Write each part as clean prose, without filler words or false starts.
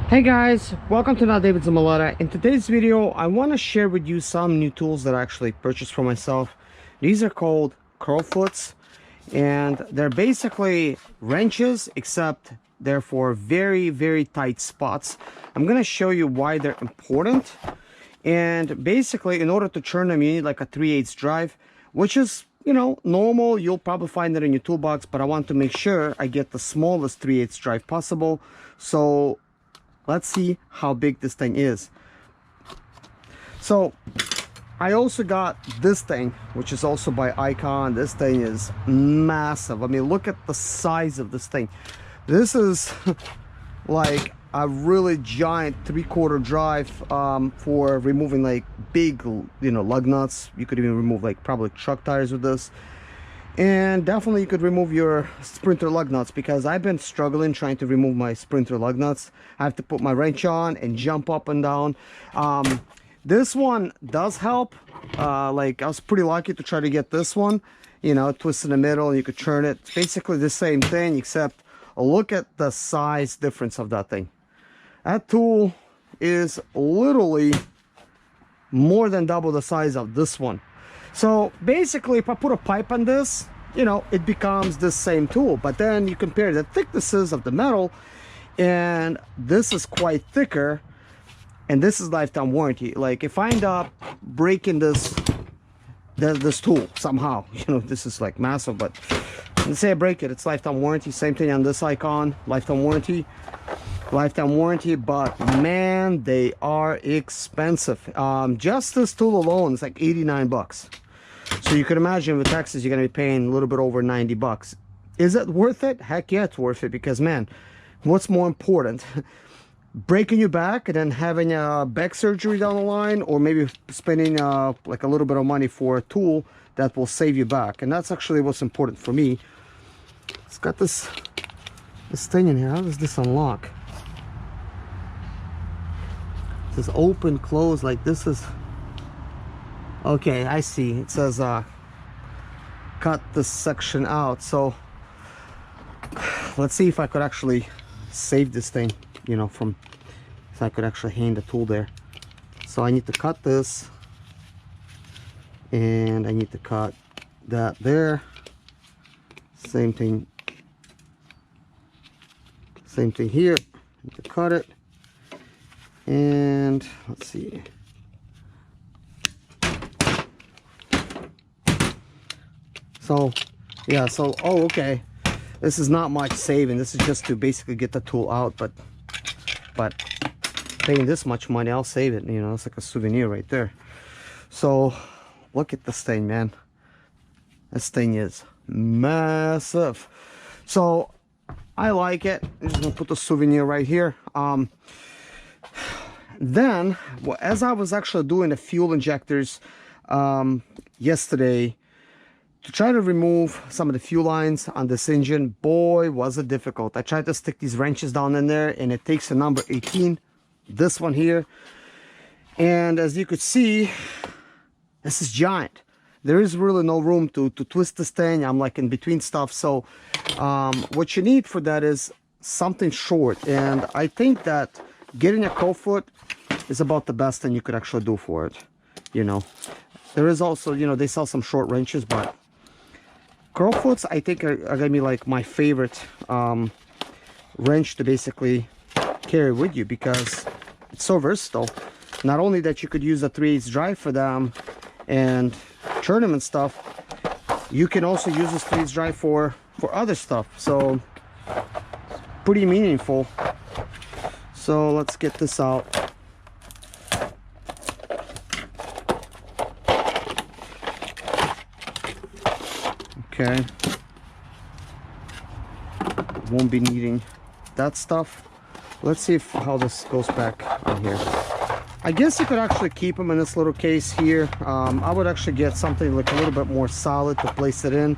Hey guys, welcome to Zimaleta. In today's video, I want to share with you some new tools that I actually purchased for myself. These are called curl foots, and they're basically wrenches, except they're for very tight spots. I'm going to show you why they're important. And basically, in order to turn them, you need like a 3/8 drive, which is, you know, normal. You'll probably find it in your toolbox, but I want to make sure I get the smallest 3/8 drive possible. So let's see how big this thing is. So I also got this thing, which is also by Icon. This thing is massive. I mean, look at the size of this thing. This is like a really giant 3/4 drive for removing like big, you know, lug nuts. You could even remove like probably truck tires with this. And definitely you could remove your Sprinter lug nuts, because I've been struggling trying to remove my Sprinter lug nuts. I have to put my wrench on and jump up and down. This one does help. Like, I was pretty lucky to try to get this one, you know, twist in the middle and you could turn it. It's basically the same thing, except look at the size difference of that thing. That tool is literally more than double the size of this one. So basically, if I put a pipe on this, you know, it becomes the same tool. But then you compare the thicknesses of the metal, and this is quite thicker, and this is lifetime warranty. Like, if I end up breaking this tool somehow, you know, this is like massive, but let's say I break it, it's lifetime warranty. Same thing on this Icon, lifetime warranty. But man, they are expensive. Just this tool alone is like 89 bucks. So you can imagine with taxes, you're going to be paying a little bit over 90 bucks. Is it worth it? Heck yeah, it's worth it, because man, what's more important? Breaking your back and then having a back surgery down the line, or maybe spending like a little bit of money for a tool that will save you back? And that's actually what's important for me. It's got this thing in here. How does this unlock? It says open, close, like this is... Okay, I see. It says cut this section out. So let's see if I could actually save this thing, you know, from... if I could actually hang the tool there. So I need to cut this, and I need to cut that there. Same thing here. I need to cut it. And let's see. So yeah, so oh, okay, this is not much saving. This is just to basically get the tool out, but paying this much money, I'll save it. You know, it's like a souvenir right there. So look at this thing, man. This thing is massive. So I like it. I'm just gonna put the souvenir right here. Then, well, as I was actually doing the fuel injectors yesterday, to try to remove some of the fuel lines on this engine, boy, was it difficult. I tried to stick these wrenches down in there, and it takes a number 18, this one here. And as you could see, this is giant. There is really no room to twist this thing. I'm like in between stuff. So what you need for that is something short. And I think that getting a curl foot is about the best thing you could actually do for it. You know, there is also, you know, they sell some short wrenches, but curl foots, I think, are gonna be like my favorite wrench to basically carry with you, because it's so versatile. Not only that you could use a 3/8 drive for them and turn them and stuff, you can also use this 3/8 drive for other stuff. So pretty meaningful. So let's get this out. Okay, won't be needing that stuff. Let's see how this goes back on here. I guess you could actually keep them in this little case here. I would actually get something like a little bit more solid to place it in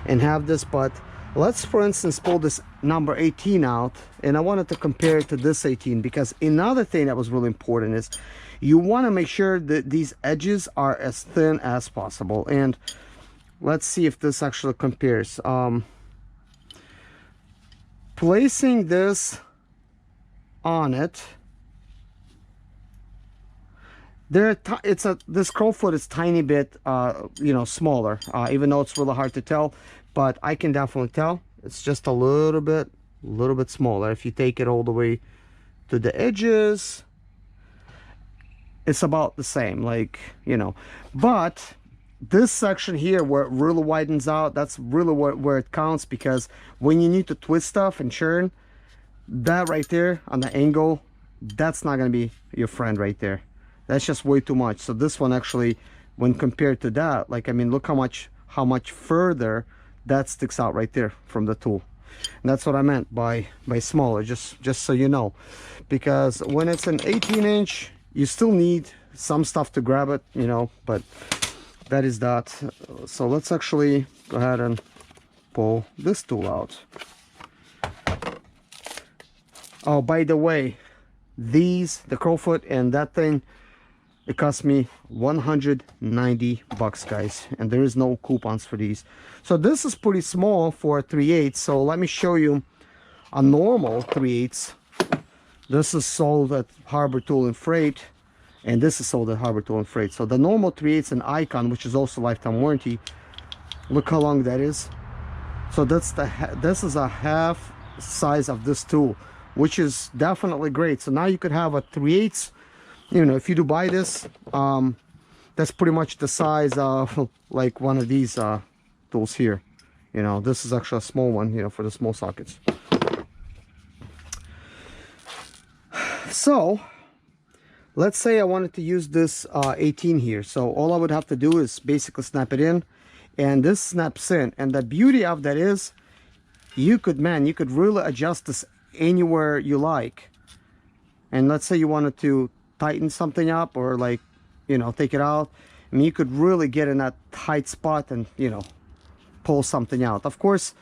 and have this. But let's, for instance, pull this number 18 out, and I wanted to compare it to this 18, because another thing that was really important is you want to make sure that these edges are as thin as possible. And let's see if this actually compares. Placing this on it, this crowfoot is tiny bit you know, smaller, even though it's really hard to tell, but I can definitely tell it's just a little bit smaller. If you take it all the way to the edges, it's about the same, like, you know. But this section here where it really widens out, that's really where it counts, because when you need to twist stuff and churn, that right there on the angle, that's not going to be your friend right there. That's just way too much. So this one actually, when compared to that, like, I mean, look how much further that sticks out right there from the tool. And that's what I meant by smaller, just so you know, because when it's an 18-inch, you still need some stuff to grab it, you know, but that is that. So let's actually go ahead and pull this tool out. Oh, by the way, the crowfoot and that thing, it cost me 190 bucks, guys, and there is no coupons for these. So this is pretty small for 3/8. So let me show you a normal 3/8. This is sold at Harbor Tool and Freight, and this is sold at Harbor Tool and Freight. So the normal 3/8 and Icon, which is also lifetime warranty, look how long that is. So this is a half size of this tool, which is definitely great. So now you could have a 3/8. You know, if you do buy this, that's pretty much the size of like one of these tools here. You know, this is actually a small one, you know, for the small sockets. So let's say I wanted to use this 18 here. So all I would have to do is basically snap it in, and this snaps in. And the beauty of that is you could really adjust this anywhere you like. And let's say you wanted to tighten something up, or like, you know, take it out. I mean, you could really get in that tight spot and, you know, pull something out. Of course,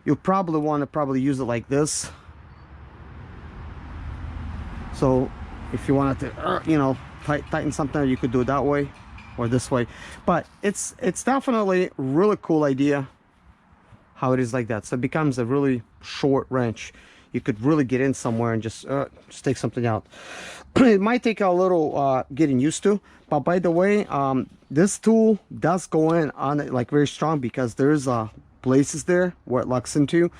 you'll probably want to use it like this. So if you wanted to, you know, tighten something, you could do it that way or this way. But it's definitely a really cool idea how it is like that. So it becomes a really short wrench. You could really get in somewhere and just take something out. It might take a little getting used to, but by the way, this tool does go in on it like very strong, because there's places there where it locks into.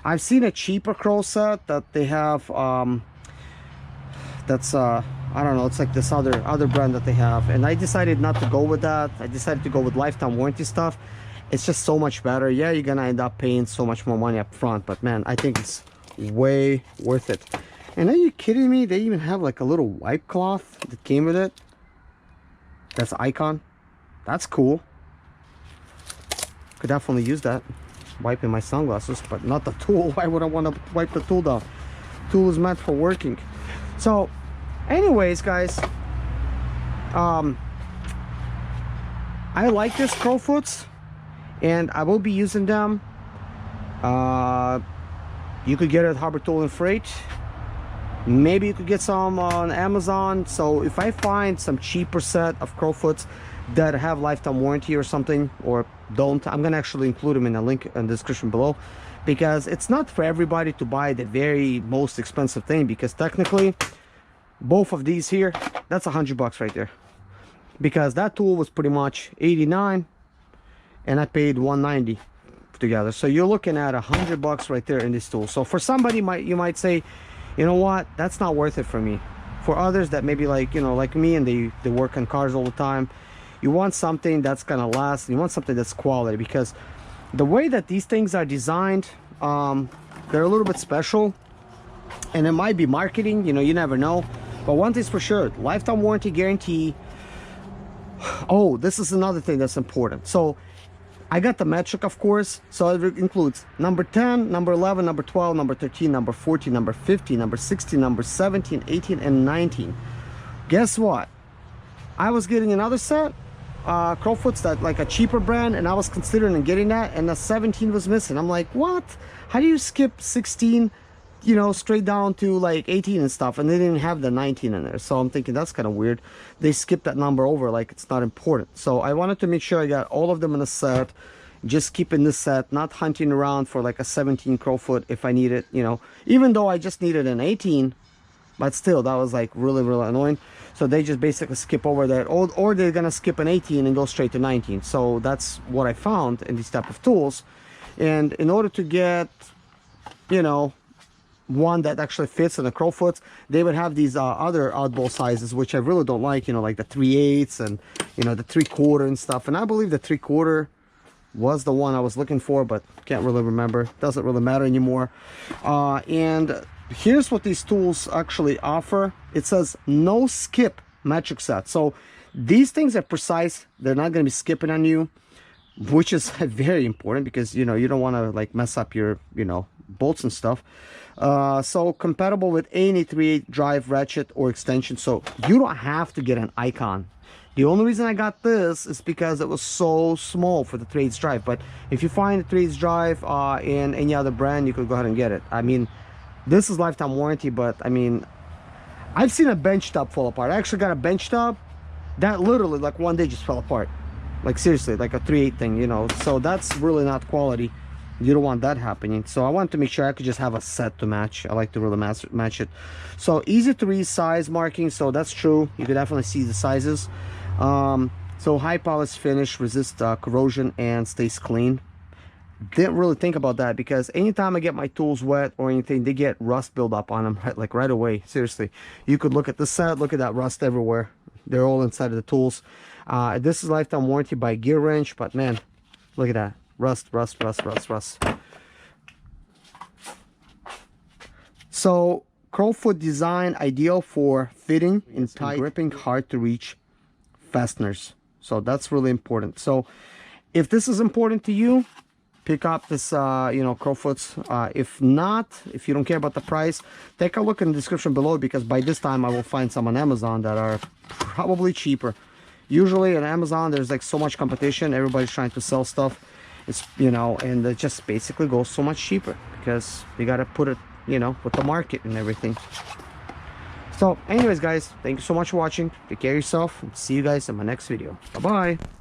I've seen a cheaper crow set that they have, that's I don't know, it's like this other brand that they have, and I decided not to go with that. I decided to go with lifetime warranty stuff. It's just so much better. Yeah, you're gonna end up paying so much more money up front, but man, I think it's way worth it. And are you kidding me? They even have like a little wipe cloth that came with it. That's Icon. That's cool. Could definitely use that. Wiping my sunglasses, but not the tool. Why would I want to wipe the tool down? Tool is meant for working. So anyways, guys, I like this crowfoots, and I will be using them. You could get it at Harbor Tool and Freight. Maybe you could get some on Amazon. So if I find some cheaper set of crowfoots that have lifetime warranty or something, or don't, I'm gonna actually include them in a link in the description below, because it's not for everybody to buy the very most expensive thing, because technically both of these here, that's 100 bucks right there, because that tool was pretty much 89 and I paid 190 together. So you're looking at 100 bucks right there in this tool. So for somebody, you might say, you know what, that's not worth it for me. For others that maybe like, you know, like me, and they work on cars all the time, you want something that's gonna last, you want something that's quality, because the way that these things are designed, they're a little bit special, and it might be marketing, you know, you never know. But one thing's for sure, lifetime warranty guarantee. Oh, this is another thing that's important. So I got the metric, of course, so it includes number 10, number 11, number 12, number 13, number 14, number 15, number 16, number 17, 18, and 19. Guess what? I was getting another set, crowfoots, that like a cheaper brand, and I was considering getting that, and the 17 was missing. I'm like, what? How do you skip 16, you know, straight down to like 18 and stuff, and they didn't have the 19 in there? So I'm thinking that's kind of weird. They skipped that number over like it's not important. So I wanted to make sure I got all of them in a set, just keeping this set, not hunting around for like a 17 crowfoot if I need it, you know. Even though I just needed an 18, but still that was like really annoying. So they just basically skip over that, or they're gonna skip an 18 and go straight to 19. So that's what I found in these type of tools. And in order to get, you know, one that actually fits in the Crowfoots, they would have these other oddball sizes, which I really don't like, you know, like the 3/8 and, you know, the 3/4 and stuff. And I believe the 3/4 was the one I was looking for, but can't really remember. Doesn't really matter anymore. And here's what these tools actually offer. It says no skip Matic-S. So these things are precise. They're not going to be skipping on you, which is very important, because, you know, you don't want to like mess up your, you know, bolts and stuff. So compatible with any 3/8 drive, ratchet, or extension. So you don't have to get an Icon. The only reason I got this is because it was so small for the 3/8 drive. But if you find a 3/8 drive in any other brand, you could go ahead and get it. I mean, this is lifetime warranty, but I mean, I've seen a bench top fall apart. I actually got a bench top that literally like one day just fell apart. Like seriously, like a 3/8 thing, you know. So that's really not quality. You don't want that happening. So I wanted to make sure I could just have a set to match. I like to really match it. So easy to read size marking, so that's true. You could definitely see the sizes. So high polish finish, resist corrosion, and stays clean. Didn't really think about that, because anytime I get my tools wet or anything, they get rust build up on them right away. Seriously, you could look at the set, look at that rust everywhere. They're all inside of the tools. This is lifetime warranty by Gear Wrench, but man, look at that. Rust. So Crowfoot design ideal for fitting in tight, gripping, hard to reach fasteners. So that's really important. So if this is important to you, pick up this you know, Crowfoots. If not, if you don't care about the price, take a look in the description below, because by this time I will find some on Amazon that are probably cheaper. Usually on Amazon there's like so much competition, everybody's trying to sell stuff. It's, you know, and it just basically goes so much cheaper because they got to put it, you know, with the market and everything. So anyways guys, thank you so much for watching. Take care of yourself, and see you guys in my next video. Bye bye.